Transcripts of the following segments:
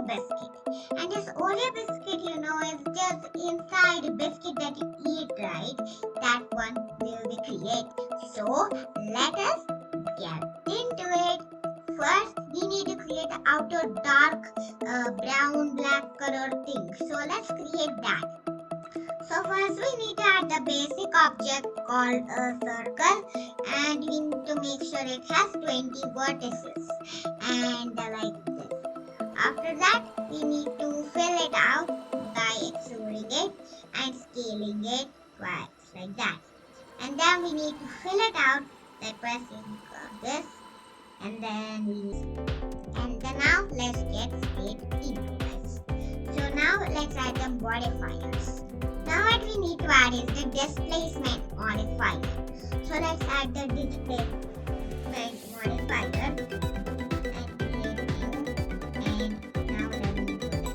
Oreo biscuit. And this Oreo biscuit, is just inside a biscuit that you eat, right? That one will be create. So let us get into it. First, we need to create an outer dark brown black color thing. So let's create that. So first we need to add the basic object called a circle, and we need to make sure it has 20 vertices and like this. After that we need to fill it out by extruding it and scaling it twice like that. And then we need to fill it out by pressing this, and then now let's get straight into this. So now let's add the modifiers. Now what we need to add is the displacement modifier. So let's add the displacement modifier and create new, and now let me do this.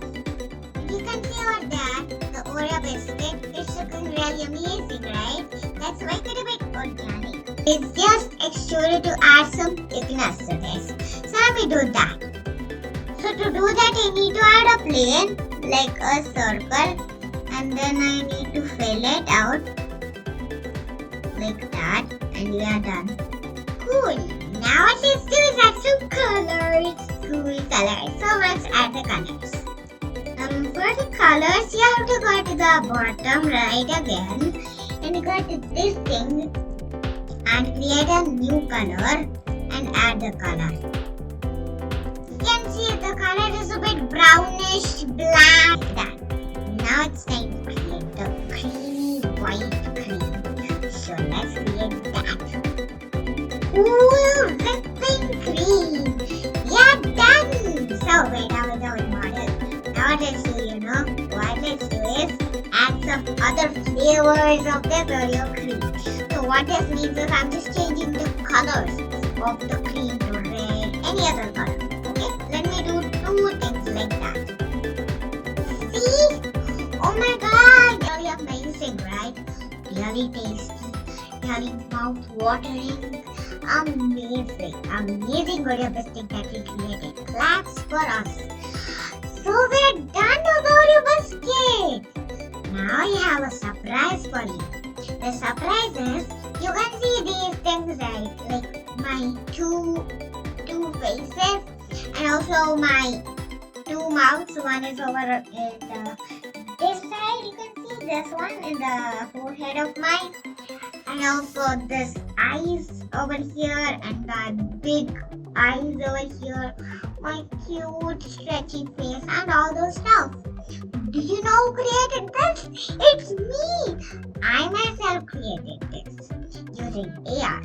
You can see over there the Oreo biscuit is looking really amazing, right? Let's make it a bit organic. It's just extruded to add some thickness to this. So let me do that. So to do that I need to add a plane like a circle. And then I need to fill it out like that, and we are done. Cool. Now what let's do is add some colors. Cool colors. So let's add the colors. For the colors, you have to go to the bottom right again, and you go to this thing and create a new color and add the color. You can see the color is a bit brownish black. Like that. Now it's time to create the creamy white cream. So let's create that. Ooh, whipping cream. Yeah, done. So wait, model. Now what let's do, what let's do is add some other flavors of the Oreo cream. So what this means is I'm just changing the colors of the cream to red, any other color. Okay, let me do two things like that. See? Oh my god, really amazing, right? Really tasty, really mouth-watering, amazing Oreo biscuit that we created. Claps for us. So we're done with Oreo biscuit. Now I have a surprise for you. The surprise is, you can see these things, right? Like my two faces and also my two mouths. One is over in this side, you can see this one in the forehead of mine, and also this eyes over here, and my big eyes over here, my cute stretchy face, and all those stuff. Do you know who created this? It's me! I myself created this using AR.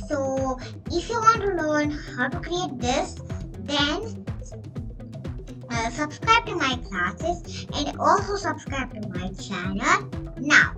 So if you want to learn how to create this, then subscribe to my classes and also subscribe to my channel now.